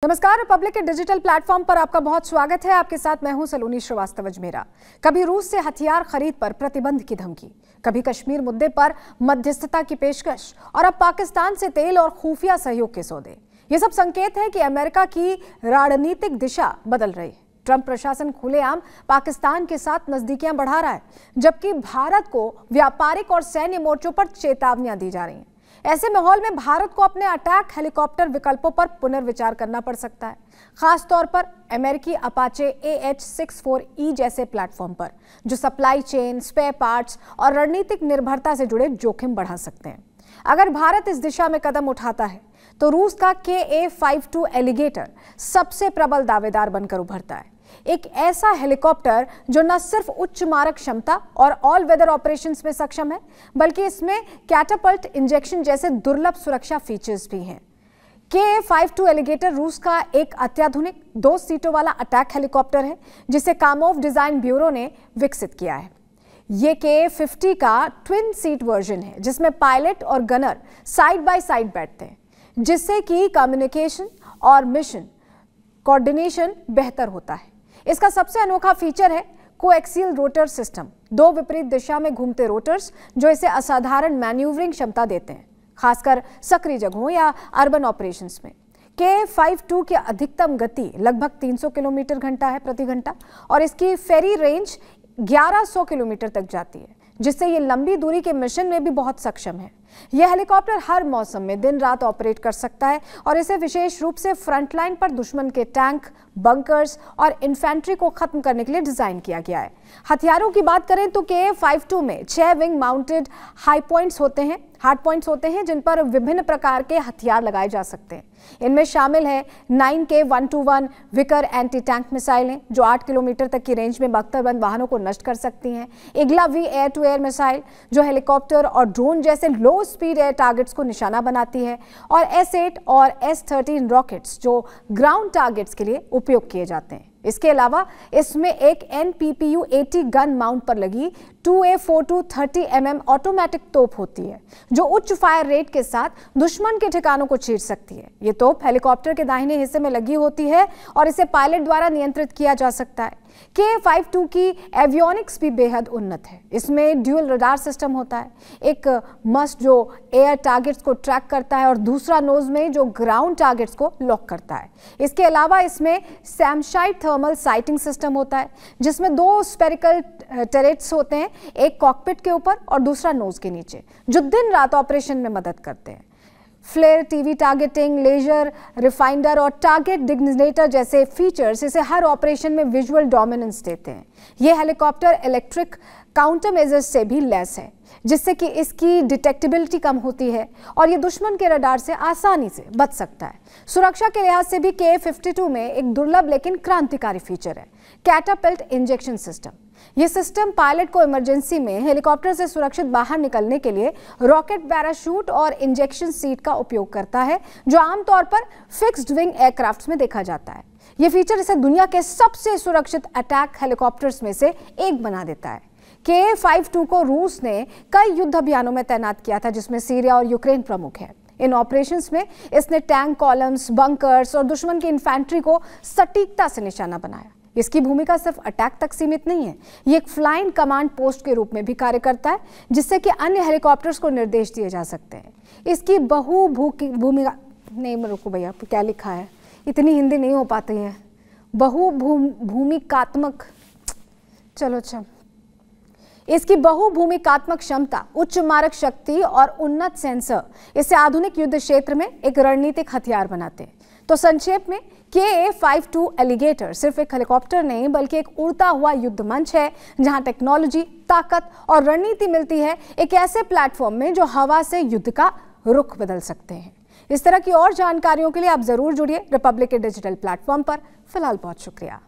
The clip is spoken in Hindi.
नमस्कार, रिपब्लिक के डिजिटल प्लेटफॉर्म पर आपका बहुत स्वागत है। आपके साथ मैं हूं सलोनी श्रीवास्तव अजमेरा। कभी रूस से हथियार खरीद पर प्रतिबंध की धमकी, कभी कश्मीर मुद्दे पर मध्यस्थता की पेशकश और अब पाकिस्तान से तेल और खुफिया सहयोग के सौदे। ये सब संकेत है कि अमेरिका की रणनीतिक दिशा बदल रही है। ट्रंप प्रशासन खुलेआम पाकिस्तान के साथ नजदीकियां बढ़ा रहा है, जबकि भारत को व्यापारिक और सैन्य मोर्चों पर चेतावनियां दी जा रही हैं। ऐसे माहौल में भारत को अपने अटैक हेलीकॉप्टर विकल्पों पर पुनर्विचार करना पड़ सकता है, खासतौर पर अमेरिकी अपाचे AH-64E जैसे प्लेटफॉर्म पर, जो सप्लाई चेन, स्पेयर पार्ट्स और रणनीतिक निर्भरता से जुड़े जोखिम बढ़ा सकते हैं। अगर भारत इस दिशा में कदम उठाता है तो रूस का KA-52 एलिगेटर सबसे प्रबल दावेदार बनकर उभरता है। एक ऐसा हेलीकॉप्टर जो न सिर्फ उच्च मारक क्षमता और ऑल वेदर ऑपरेशंस में सक्षम है, बल्कि इसमें कैटापल्ट इंजेक्शन जैसे दुर्लभ सुरक्षा फीचर्स भी हैं। KA-52 एलिगेटर रूस का एक अत्याधुनिक 2 सीटों वाला अटैक हेलीकॉप्टर है, जिसे कामोव डिजाइन ब्यूरो ने विकसित किया है। ये KA-50 का ट्विन सीट वर्जन है, जिसमें पायलट और गनर साइड बाय साइड बैठते हैं, जिससे कि कम्युनिकेशन और मिशन कोऑर्डिनेशन बेहतर होता है। इसका सबसे अनोखा फीचर है कोएक्सियल रोटर सिस्टम, 2 विपरीत दिशा में घूमते रोटर्स जो इसे असाधारण मैन्यूवरिंग क्षमता देते हैं, खासकर सक्रिय जगहों या अर्बन ऑपरेशंस में। KA-52 की अधिकतम गति लगभग 300 किलोमीटर घंटा है प्रति घंटा और इसकी फेरी रेंज 1100 किलोमीटर तक जाती है, जिससे ये लंबी दूरी के मिशन में भी बहुत सक्षम है। यह हेलीकॉप्टर हर मौसम में दिन रात ऑपरेट कर सकता है और इसे विशेष रूप से फ्रंटलाइन पर दुश्मन के टैंक, बंकर्स और इन्फेंट्री को खत्म करने के लिए डिजाइन किया गया है। हथियारों की बात करें तो KA-52 में 6 विंग माउंटेड हार्ड पॉइंट्स होते हैं जिन पर विभिन्न प्रकार के हथियार लगाए जा सकते हैं। इनमें शामिल है 9K-121 विकर एंटी टैंक मिसाइलें, जो 8 किलोमीटर तक की रेंज में बख्तरबंद वाहनों को नष्ट कर सकती हैं। Igla V air to air missile, जो हेलीकॉप्टर और ड्रोन जैसे लो स्पीड एयर टारगेट्स को निशाना बनाती है, और S-8 और S-13 रॉकेट्स, जो ग्राउंड टारगेट्स के लिए उपयोग किए जाते हैं। इसके अलावा इसमें एक NPPU-80 गन माउंट पर लगी 2A-42 30 mm ऑटोमेटिक तोप होती है, जो उच्च फायर रेट के साथ दुश्मन के ठिकानों को चीर सकती है। ये तोप हेलीकॉप्टर के दाहिने हिस्से में लगी होती है और इसे पायलट द्वारा नियंत्रित किया जा सकता है। KA-52 की एवियोनिक्स भी बेहद उन्नत है। इसमें ड्यूल रडार सिस्टम होता है, एक मस्ट जो एयर टारगेट्स को ट्रैक करता है और दूसरा नोज में जो ग्राउंड टारगेट्स को लॉक करता है। इसके अलावा इसमें सैमशाइड थर्मल साइटिंग सिस्टम होता है, जिसमें 2 स्पेरिकल टरेट्स होते हैं, एक कॉकपिट के ऊपर और दूसरा नोज के नीचे, जो दिन रात ऑपरेशन में मदद करते हैं। Flare TV targeting, laser rangefinder और टारगेट डिग्नेटर जैसे फीचर्स इसे हर ऑपरेशन में विजुअल डोमिनेंस देते हैं। यह हेलीकॉप्टर इलेक्ट्रिक काउंटर मेजर्स से भी लैस है, जिससे कि इसकी डिटेक्टिबिलिटी कम होती है और ये दुश्मन के रडार से आसानी से बच सकता है। सुरक्षा के लिहाज से भी KA-52 में एक दुर्लभ लेकिन क्रांतिकारी फीचर है कैटापल्ट इंजेक्शन सिस्टम। ये सिस्टम पायलट को इमरजेंसी में हेलीकॉप्टर से सुरक्षित बाहर निकलने के लिए रॉकेट पैराशूट और इंजेक्शन सीट का उपयोग करता है, जो आमतौर पर फिक्स्ड विंग एयरक्राफ्ट्स में देखा जाता है। ये फीचर इसे दुनिया के सबसे सुरक्षित अटैक हेलीकॉप्टर्स में से एक बना देता है। KA-52 को रूस ने कई युद्ध अभियानों में तैनात किया था, जिसमें सीरिया और यूक्रेन प्रमुख है। इन ऑपरेशंस में इसने टैंक कॉलम्स, बंकर्स और दुश्मन की इन्फेंट्री को सटीकता से निशाना बनाया। इसकी भूमिका सिर्फ अटैक तक सीमित नहीं है, ये एक फ्लाइंग कमांड पोस्ट के रूप में भी कार्य करता है, जिससे कि अन्य हेलीकॉप्टर्स को निर्देश दिए जा सकते हैं। इसकी भूमिका नहीं, रुको भैया, क्या लिखा है, इतनी हिंदी नहीं हो पाती है। भूमिकात्मक, चलो अच्छा, इसकी बहुभूमिकात्मक क्षमता, उच्च मारक शक्ति और उन्नत सेंसर इसे आधुनिक युद्ध क्षेत्र में एक रणनीतिक हथियार बनाते हैं। तो संक्षेप में KA-52 एलिगेटर सिर्फ एक हेलीकॉप्टर नहीं, बल्कि एक उड़ता हुआ युद्ध मंच है, जहां टेक्नोलॉजी, ताकत और रणनीति मिलती है एक ऐसे प्लेटफॉर्म में जो हवा से युद्ध का रुख बदल सकते हैं। इस तरह की और जानकारियों के लिए आप जरूर जुड़िए रिपब्लिक के डिजिटल प्लेटफॉर्म पर। फिलहाल बहुत शुक्रिया।